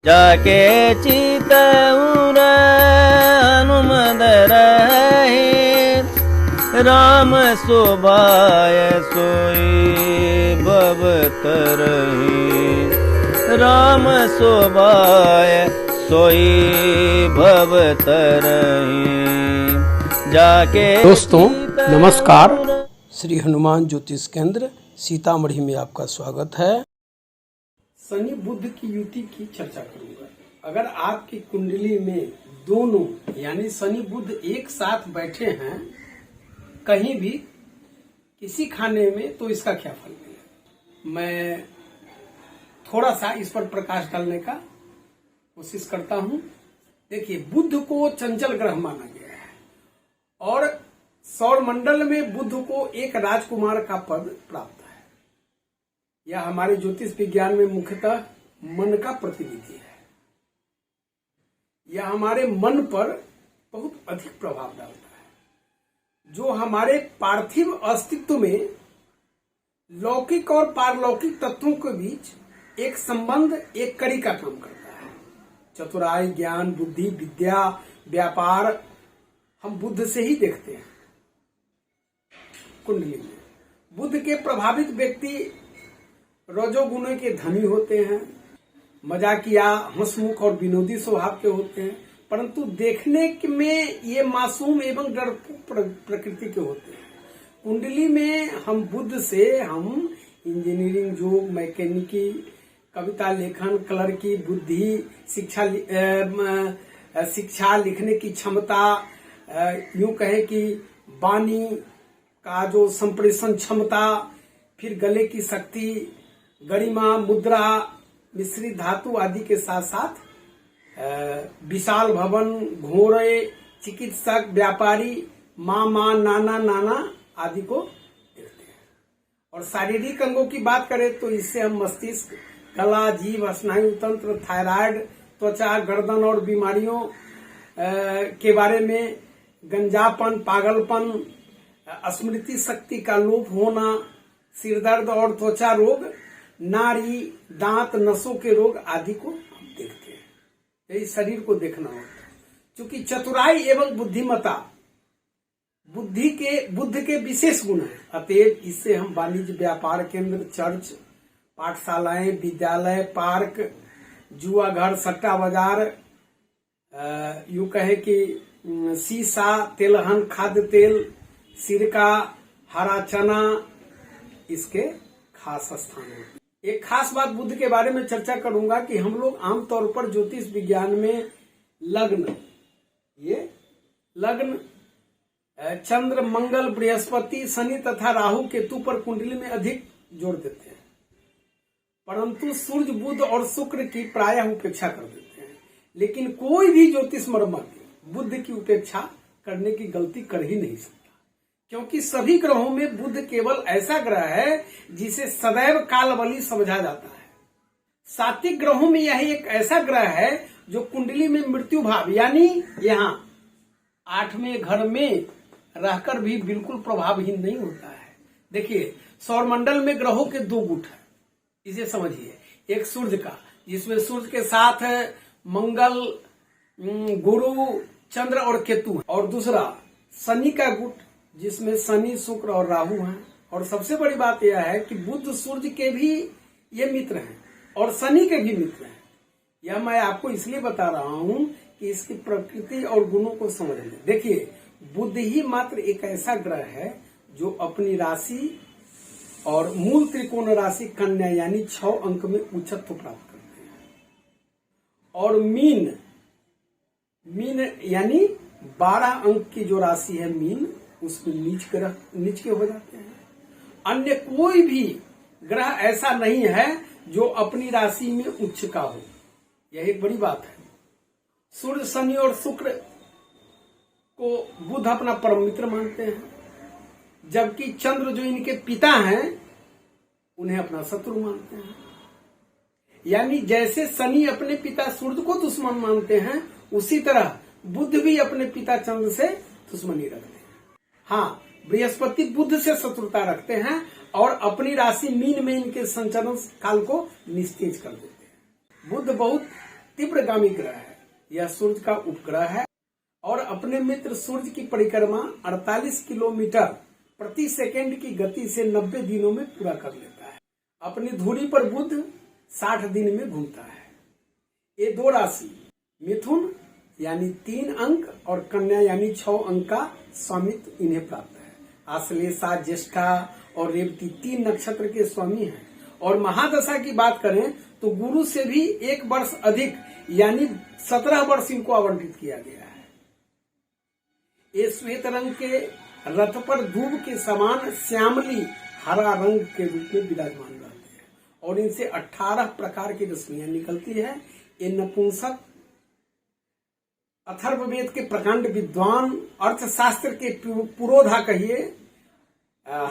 जाके चितउर हनुमद रहे, राम शोभाय सोई भव तरहि। राम शोभाय सोई भव तरहि। जाके दोस्तों नमस्कार, श्री हनुमान ज्योतिष केंद्र सीतामढ़ी में आपका स्वागत है। शनि बुध की युति की चर्चा करूंगा। अगर आपकी कुंडली में दोनों यानी शनि बुध एक साथ बैठे हैं कहीं भी किसी खाने में, तो इसका क्या फल है। मैं थोड़ा सा इस पर प्रकाश डालने का कोशिश करता हूं। देखिए, बुध को चंचल ग्रह माना गया है और सौर मंडल में बुध को एक राजकुमार का पद प्राप्त है। यह हमारे ज्योतिष विज्ञान में मुख्यतः मन का प्रतिनिधि है। यह हमारे मन पर बहुत अधिक प्रभाव डालता है, जो हमारे पार्थिव अस्तित्व में लौकिक और पारलौकिक तत्वों के बीच एक संबंध, एक कड़ी का काम करता है। चतुराई, ज्ञान, बुद्धि, विद्या, व्यापार हम बुध से ही देखते हैं। कुंडली में बुध के प्रभावित व्यक्ति रजोगुण के धनी होते हैं, मजाकिया, हंसमुख और विनोदी स्वभाव के होते हैं, परंतु देखने में ये मासूम एवं डरपोक प्रकृति के होते हैं। कुंडली में हम बुध से हम इंजीनियरिंग, योग, मैकेनिकी, कविता लेखन, कलर की बुद्धि, शिक्षा लिखने की क्षमता, यूं कहे कि वाणी का जो संप्रेषण क्षमता, फिर गले की शक्ति, गरिमा, मुद्रा, मिश्रित धातु आदि के साथ साथ विशाल भवन, घोड़े, चिकित्सक, व्यापारी, माँ, नाना आदि को देखते हैं। और शारीरिक अंगों की बात करें तो इससे हम मस्तिष्क, गला, जीभ, स्नायु तंत्र, थायराइड, त्वचा, गर्दन और बीमारियों के बारे में, गंजापन, पागलपन, स्मृति शक्ति का लोप होना, सिरदर्द और त्वचा रोग, नाड़ी, दांत, नसों के रोग आदि को हम देखते हैं। यही शरीर को देखना होता है। क्योंकि चतुराई एवं बुद्धिमता बुद्ध के विशेष गुण है, अतएव इससे हम वाणिज्य, व्यापार केंद्र, चर्च, पाठशालाएं, विद्यालय, पार्क, जुआ घर, सट्टा बाजार, यूं कहे कि सीसा, तेलहन, खाद्य तेल, सिरका, हरा चना इसके खास स्थान होते। एक खास बात बुध के बारे में चर्चा करूंगा कि हम लोग आमतौर पर ज्योतिष विज्ञान में लग्न चंद्र, मंगल, बृहस्पति, शनि तथा राहु केतु पर कुंडली में अधिक जोर देते हैं, परंतु सूर्य, बुध और शुक्र की प्रायः उपेक्षा कर देते हैं। लेकिन कोई भी ज्योतिष मर्मज्ञ बुध की उपेक्षा करने की गलती कर ही नहीं सकता, क्योंकि सभी ग्रहों में बुध केवल ऐसा ग्रह है जिसे सदैव कालबली समझा जाता है। सात्विक ग्रहों में यह एक ऐसा ग्रह है जो कुंडली में मृत्यु भाव यानी यहाँ 8वें घर में रहकर भी बिल्कुल प्रभावहीन नहीं होता है। देखिए, सौरमंडल में ग्रहों के दो गुट है, इसे समझिए। एक सूर्य का, जिसमें सूर्य के साथ मंगल, गुरु, चंद्र और केतु, और दूसरा शनि का गुट, जिसमें शनि, शुक्र और राहु हैं। और सबसे बड़ी बात यह है कि बुध सूर्य के भी ये मित्र हैं और शनि के भी मित्र हैं। यह मैं आपको इसलिए बता रहा हूं कि इसकी प्रकृति और गुणों को समझ लें। देखिए, बुध ही मात्र एक ऐसा ग्रह है जो अपनी राशि और मूल त्रिकोण राशि कन्या यानी 6 अंक में उच्चत्व प्राप्त करते हैं, और मीन यानी 12 अंक की जो राशि है मीन, उसमें नीच के हो जाते हैं। अन्य कोई भी ग्रह ऐसा नहीं है जो अपनी राशि में उच्च का हो। यह एक बड़ी बात है। सूर्य, शनि और शुक्र को बुध अपना परम मित्र मानते हैं, जबकि चंद्र जो इनके पिता हैं उन्हें अपना शत्रु मानते हैं। यानी जैसे शनि अपने पिता सूर्य को दुश्मन मानते हैं, उसी तरह बुध भी अपने पिता चंद्र से दुश्मनी रखते हैं। हाँ, बृहस्पति बुध से शत्रुता रखते हैं और अपनी राशि मीन में इनके संचरण काल को निस्तेज कर देते हैं। बुध बहुत तीव्रगामी ग्रह है। यह सूर्य का उपग्रह है और अपने मित्र सूर्य की परिक्रमा 48 किलोमीटर प्रति सेकंड की गति से 90 दिनों में पूरा कर लेता है। अपनी धुरी पर बुध 60 दिन में घूमता है। ये दो राशि मिथुन यानी 3 अंक और कन्या यानी 6 अंक का स्वामित्व इन्हें प्राप्त है। आश्लेषा, ज्येष्ठा और रेवती 3 नक्षत्र के स्वामी हैं। और महादशा की बात करें तो गुरु से भी 1 वर्ष अधिक यानी 17 वर्ष इनको आवंटित किया गया है। ये श्वेत रंग के रथ पर दूब के समान श्यामली हरा रंग के रूप में विराजमान रहते हैं और इनसे 18 प्रकार की रश्मियां निकलती है। ये नपुंसक, अथर्ववेद के प्रकांड विद्वान, अर्थशास्त्र के पुरोधा कहिए,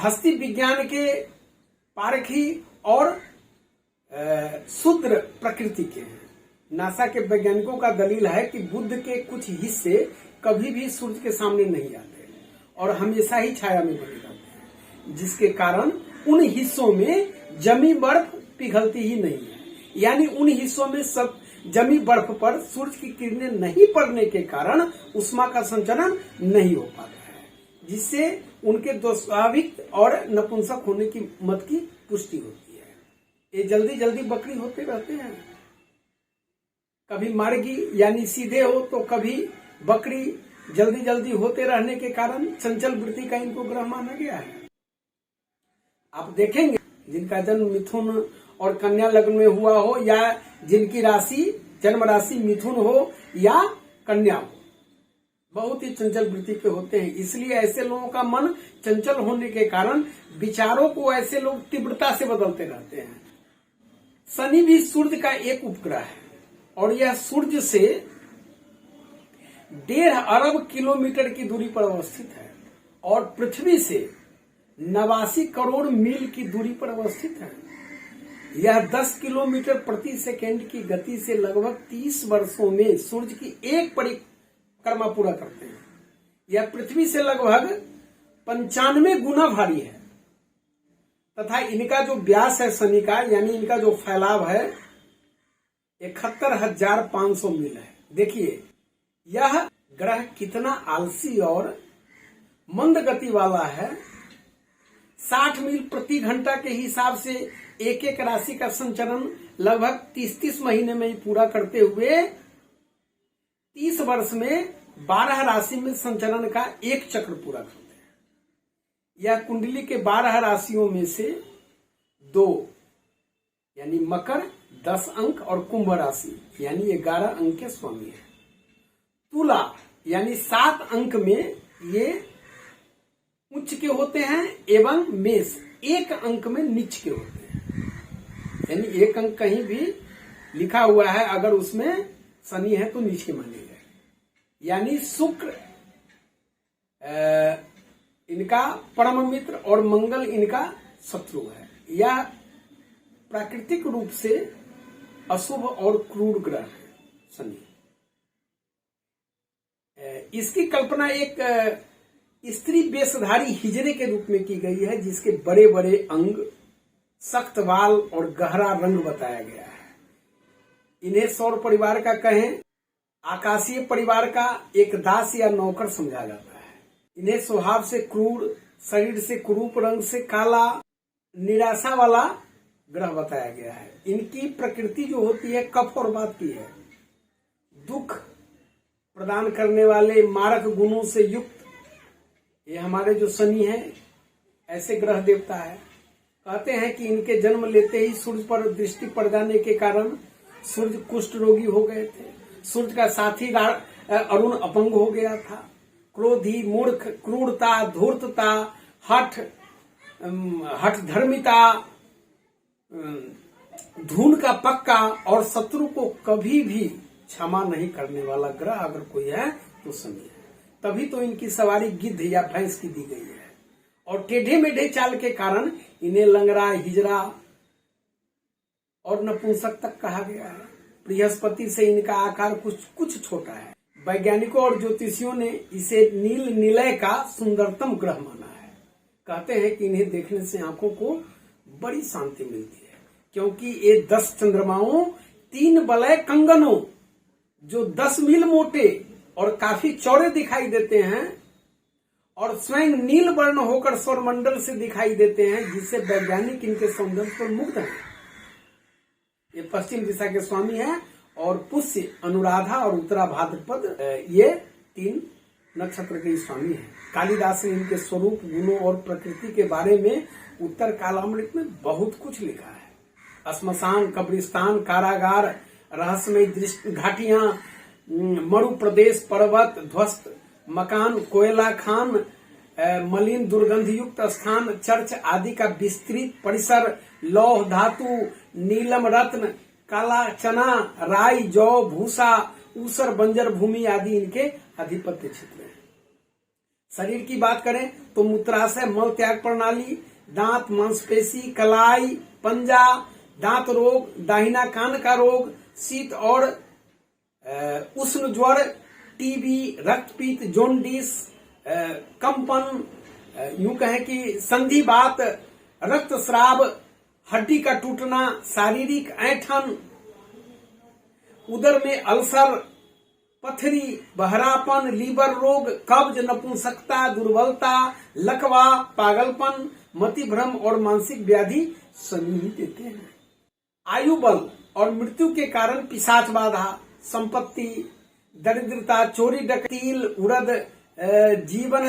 हस्ती विज्ञान के पारखी और शूद्र प्रकृति के हैं। नासा के वैज्ञानिकों का दलील है कि बुध के कुछ हिस्से कभी भी सूर्य के सामने नहीं आते और हमेशा ही छाया में बने रहते हैं, जिसके कारण उन हिस्सों में जमी बर्फ पिघलती ही नहीं है। यानी उन हिस्सों में सब जमी बर्फ पर सूर्य की किरणें नहीं पड़ने के कारण उष्मा का संचरण नहीं हो पाता है, जिससे उनके स्वाभाविक और नपुंसक होने की मत की पुष्टि होती है। ये जल्दी जल्दी बकरी होते रहते हैं, कभी मार्गी यानी सीधे हो तो कभी बकरी। जल्दी जल्दी होते रहने के कारण चंचल वृत्ति का इनको ग्रह माना गया है। आप देखेंगे जिनका जन्म मिथुन और कन्या लग्न में हुआ हो या जिनकी राशि जन्म राशि मिथुन हो या कन्या हो, बहुत ही चंचल वृत्ति के होते हैं। इसलिए ऐसे लोगों का मन चंचल होने के कारण विचारों को ऐसे लोग तीव्रता से बदलते रहते हैं। शनि भी सूर्य का एक उपग्रह है और यह सूर्य से 1.5 अरब किलोमीटर की दूरी पर अवस्थित है और पृथ्वी से 89 करोड़ मील की दूरी पर अवस्थित है। यह 10 किलोमीटर प्रति सेकंड की गति से लगभग 30 वर्षों में सूर्य की एक परिक्रमा पूरा करते हैं। यह पृथ्वी से लगभग 95 गुना भारी है तथा इनका जो व्यास है शनि का यानी इनका जो फैलाव है 71,500 मील है। देखिए यह ग्रह कितना आलसी और मंद गति वाला है। 60 मील प्रति घंटा के हिसाब से एक एक राशि का संचरण लगभग 30 महीने में ही पूरा करते हुए 30 वर्ष में 12 राशि में संचरण का एक चक्र पूरा करते हैं। यह कुंडली के 12 राशियों में से 2 यानी मकर 10 अंक और कुंभ राशि यानी 11 अंक के स्वामी है। तुला यानी 7 अंक में ये उच्च के होते हैं एवं मेष 1 अंक में नीच के होते हैं। यानी 1 अंक कहीं भी लिखा हुआ है अगर उसमें शनि है तो नीच के माने गए। यानी शुक्र इनका परम मित्र और मंगल इनका शत्रु है। यह प्राकृतिक रूप से अशुभ और क्रूर ग्रह है शनि। इसकी कल्पना एक स्त्री वेशधारी हिजड़े के रूप में की गई है जिसके बड़े बड़े अंग, सख्त बाल और गहरा रंग बताया गया है। इन्हें सौर परिवार का कहें आकाशीय परिवार का एक दास या नौकर समझा जाता है। इन्हें स्वभाव से क्रूर, शरीर से कुरूप, रंग से काला, निराशा वाला ग्रह बताया गया है। इनकी प्रकृति जो होती है कफ और वात की है। दुख प्रदान करने वाले मारक गुणों से युक्त ये हमारे जो शनि है ऐसे ग्रह देवता है। कहते हैं कि इनके जन्म लेते ही सूर्य पर दृष्टि पड़ जाने के कारण सूर्य कुष्ठ रोगी हो गए थे। सूर्य का साथी अरुण अपंग हो गया था। क्रोधी, मूर्ख, क्रूरता, धूर्तता, हठ धर्मिता, धून का पक्का और शत्रु को कभी भी क्षमा नहीं करने वाला ग्रह अगर कोई है तो शनि है। तभी तो इनकी सवारी गिद्ध या भैंस की दी गई है और टेढ़े मेढ़े चाल के कारण इन्हें लंगड़ा, हिजड़ा और नपुंसक तक कहा गया है। बृहस्पति से इनका आकार कुछ छोटा है। वैज्ञानिकों और ज्योतिषियों ने इसे नील निलय का सुंदरतम ग्रह माना है। कहते हैं कि इन्हें देखने से आंखों को बड़ी शांति मिलती है क्योंकि ये 10 चंद्रमाओं, 3 वलय कंगनों जो 10 मील मोटे और काफी चौड़े दिखाई देते हैं और स्वयं नील वर्ण होकर सौरमंडल से दिखाई देते हैं, जिससे वैज्ञानिक इनके सौंदर्य पर मुग्ध हैं। ये पश्चिम दिशा के स्वामी हैं और पुष्य, अनुराधा और उत्तरा भाद्रपद ये 3 नक्षत्र के स्वामी हैं। कालिदास ने इनके स्वरूप, गुणों और प्रकृति के बारे में उत्तर कालामृत में बहुत कुछ लिखा है। श्मशान, कब्रिस्तान, कारागार, रहस्यमय दृश्य, घाटियां, मरु प्रदेश, पर्वत, ध्वस्त मकान, कोयला खान, मलिन दुर्गंध युक्त स्थान, चर्च आदि का विस्तृत परिसर, लौह धातु, नीलम रत्न, काला चना, राई, जौ, भूसा, ऊसर, बंजर भूमि आदि इनके आधिपत्य क्षेत्र हैं। शरीर की बात करें तो मूत्राशय, मल त्याग प्रणाली, दांत, मांसपेशी, कलाई, पंजा, दांत रोग, दाहिना कान का रोग, शीत और उष्ण ज्वर, टीबी, रक्तपीत, जोंडिस, कंपन, यूं कहें कि संधिवात, रक्तस्राव, हड्डी का टूटना, शारीरिक ऐंठन, उदर में अल्सर, पथरी, बहरापन, लीवर रोग, कब्ज, नपुंसकता, दुर्बलता, लकवा, पागलपन, मतिभ्रम और मानसिक व्याधि शनि ही देते हैं। आयु बल और मृत्यु के कारण पिशाच बाधा, संपत्ति, दरिद्रता, चोरी डकैती, उड़द, जीवन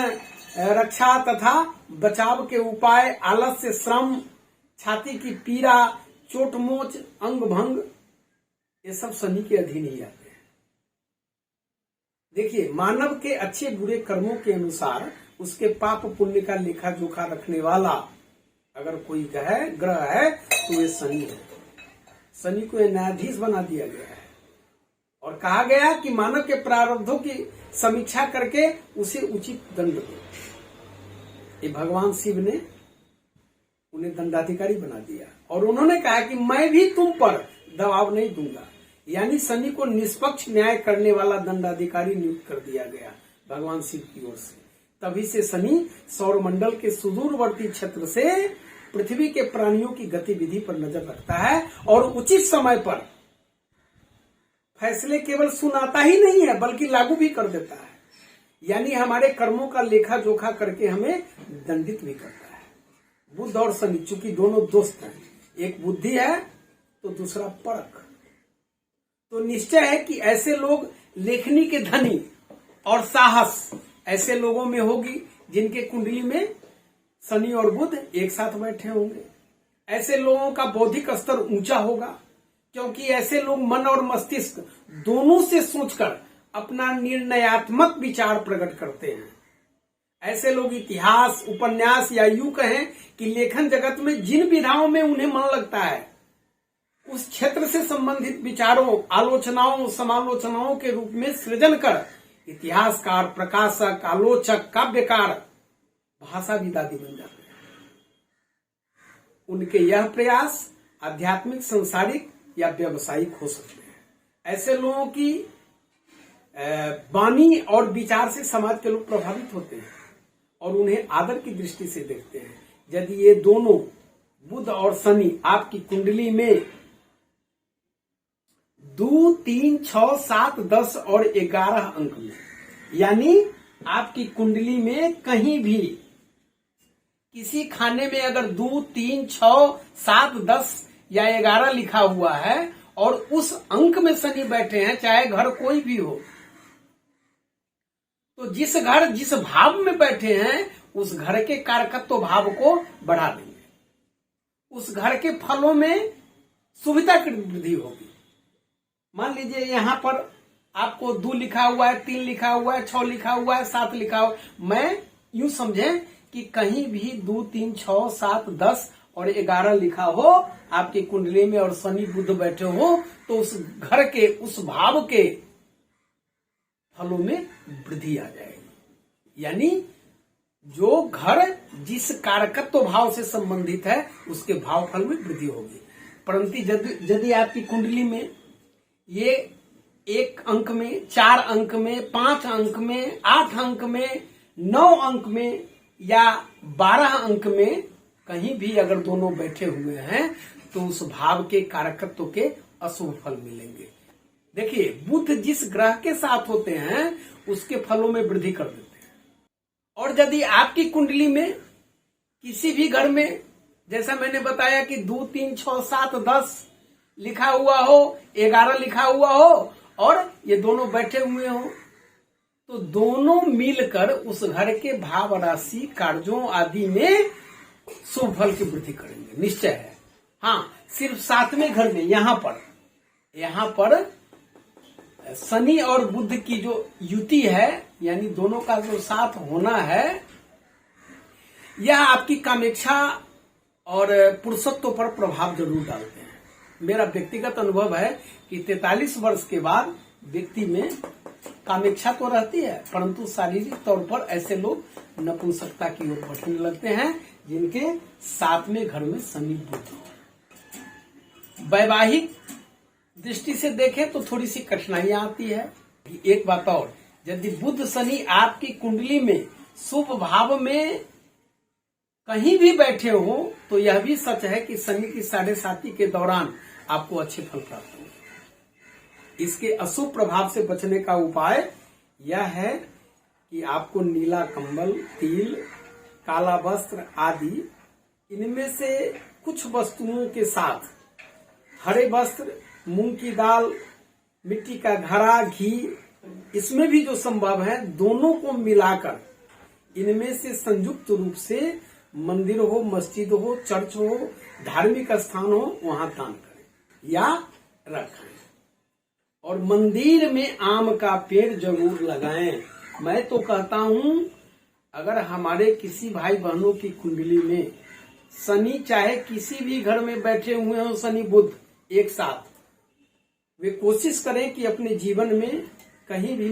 रक्षा तथा बचाव के उपाय, आलस्य, श्रम, छाती की पीड़ा, चोट मोच, अंग भंग, ये सब शनि के अधीन ही आते हैं। देखिए, मानव के अच्छे बुरे कर्मों के अनुसार उसके पाप पुण्य का लेखा जोखा रखने वाला अगर कोई ग्रह है तो ये शनि है। शनि को ये न्यायाधीश बना दिया गया है और कहा गया कि मानव के प्रारब्धों की समीक्षा करके उसे उचित दंड दो। ये भगवान शिव ने उन्हें दंडाधिकारी बना दिया और उन्होंने कहा कि मैं भी तुम पर दबाव नहीं दूंगा, यानी शनि को निष्पक्ष न्याय करने वाला दंडाधिकारी नियुक्त कर दिया गया भगवान शिव की ओर से। तभी से शनि सौरमंडल के सुदूरवर्ती क्षेत्र से पृथ्वी के प्राणियों की गतिविधि पर नजर रखता है और उचित समय पर फैसले केवल सुनाता ही नहीं है बल्कि लागू भी कर देता है, यानी हमारे कर्मों का लेखा जोखा करके हमें दंडित भी करता है। बुध और शनि चूंकि दोनों दोस्त हैं, एक बुद्धि है तो दूसरा परख, तो निश्चय है कि ऐसे लोग लेखनी के धनी और साहस ऐसे लोगों में होगी जिनके कुंडली में शनि और बुध एक साथ बैठे होंगे। ऐसे लोगों का बौद्धिक स्तर ऊंचा होगा क्योंकि ऐसे लोग मन और मस्तिष्क दोनों से सोचकर अपना निर्णयात्मक विचार प्रकट करते हैं। ऐसे लोग इतिहास, उपन्यास या यूं कहें कि लेखन जगत में जिन विधाओं में उन्हें मन लगता है उस क्षेत्र से संबंधित विचारों, आलोचनाओं, समालोचनाओं के रूप में सृजन कर इतिहासकार, प्रकाशक, आलोचक, काव्यकार, भाषाविद आदि बन जाते हैं। उनके यह प्रयास आध्यात्मिक, संसारिक या व्यवसायिक हो सकते हैं। ऐसे लोगों की वाणी और विचार से समाज के लोग प्रभावित होते हैं और उन्हें आदर की दृष्टि से देखते हैं। यदि ये दोनों बुध और शनि आपकी कुंडली में 2, 3, 6, 7, 10 और 11 अंक में, यानी आपकी कुंडली में कहीं भी किसी खाने में अगर 2, 3, 6, 7, 10 या 11 लिखा हुआ है और उस अंक में शनि बैठे हैं, चाहे घर कोई भी हो, तो जिस भाव में बैठे हैं उस घर के कारकत्व भाव को बढ़ा देंगे, उस घर के फलों में सुविधा की वृद्धि होगी। मान लीजिए यहां पर आपको 2 लिखा हुआ है, 3 लिखा हुआ है, 6 लिखा हुआ है, 7 लिखा हुआ है। मैं यूं समझें कि कहीं भी 2, 3, 6, 7, 10 और 11 लिखा हो आपकी कुंडली में और शनि बुध बैठे हो तो उस घर के, उस भाव के फलों में वृद्धि आ जाएगी। यानी जो घर जिस कारकत्व भाव से संबंधित है उसके भाव फल में वृद्धि होगी। परंतु यदि आपकी कुंडली में ये 1 अंक में, 4 अंक में, 5 अंक में, 8 अंक में, 9 अंक में या 12 अंक में कहीं भी अगर दोनों बैठे हुए हैं तो उस भाव के कारकत्व के अशुभ फल मिलेंगे। देखिए, बुध जिस ग्रह के साथ होते हैं उसके फलों में वृद्धि कर देते हैं। और यदि आपकी कुंडली में किसी भी घर में, जैसा मैंने बताया कि 2, 3, 6, 7, 10 लिखा हुआ हो, 11 लिखा हुआ हो और ये दोनों बैठे हुए हो, तो दोनों मिलकर उस घर के भाव राशि कार्यों आदि में शुभ फल की वृद्धि करेंगे, निश्चय है। हाँ, सिर्फ 7वें घर में यहाँ पर शनि और बुध की जो युति है, यानी दोनों का जो साथ होना है, यह आपकी कामेक्षा और पुरुषत्व पर प्रभाव जरूर डालते हैं। मेरा व्यक्तिगत अनुभव है कि 43 वर्ष के बाद व्यक्ति में कामेक्षा तो रहती है, परंतु शारीरिक तौर पर ऐसे लोग नपुंसकता की ओर बढ़ने लगते हैं जिनके 7वें घर में शनि बुध हो। वैवाहिक दृष्टि से देखें तो थोड़ी सी कठिनाइयां आती है। एक बात और, यदि बुध शनि आपकी कुंडली में शुभ भाव में कहीं भी बैठे हो तो यह भी सच है कि शनि की 7.5 के दौरान आपको अच्छे फल प्राप्त होंगे। इसके अशुभ प्रभाव से बचने का उपाय यह है कि आपको नीला कंबल, तिल, काला वस्त्र आदि इनमें से कुछ वस्तुओं के साथ हरे वस्त्र, मूंग की दाल, मिट्टी का घड़ा, घी, इसमें भी जो संभव है दोनों को मिलाकर इनमें से संयुक्त रूप से मंदिर हो, मस्जिद हो, चर्च हो, धार्मिक स्थान हो, वहां दान करें या रखें। और मंदिर में आम का पेड़ जरूर लगाएं। मैं तो कहता हूं, अगर हमारे किसी भाई बहनों की कुंडली में शनि चाहे किसी भी घर में बैठे हुए हो, शनि बुध एक साथ, वे कोशिश करें कि अपने जीवन में कहीं भी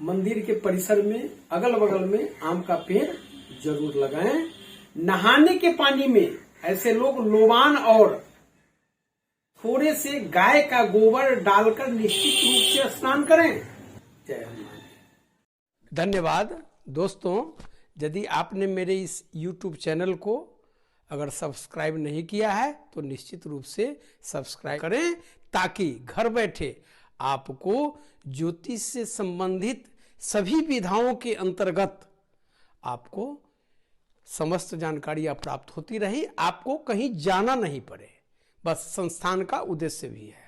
मंदिर के परिसर में अगल बगल में आम का पेड़ जरूर लगाएं। नहाने के पानी में ऐसे लोग लोबान और थोड़े से गाय का गोबर डालकर निश्चित रूप से स्नान करें। जय हनुमान। धन्यवाद दोस्तों, यदि आपने मेरे इस YouTube चैनल को अगर सब्सक्राइब नहीं किया है तो निश्चित रूप से सब्सक्राइब करें, ताकि घर बैठे आपको ज्योतिष से संबंधित सभी विधाओं के अंतर्गत आपको समस्त जानकारियां प्राप्त होती रही, आपको कहीं जाना नहीं पड़े। बस संस्थान का उद्देश्य भी है।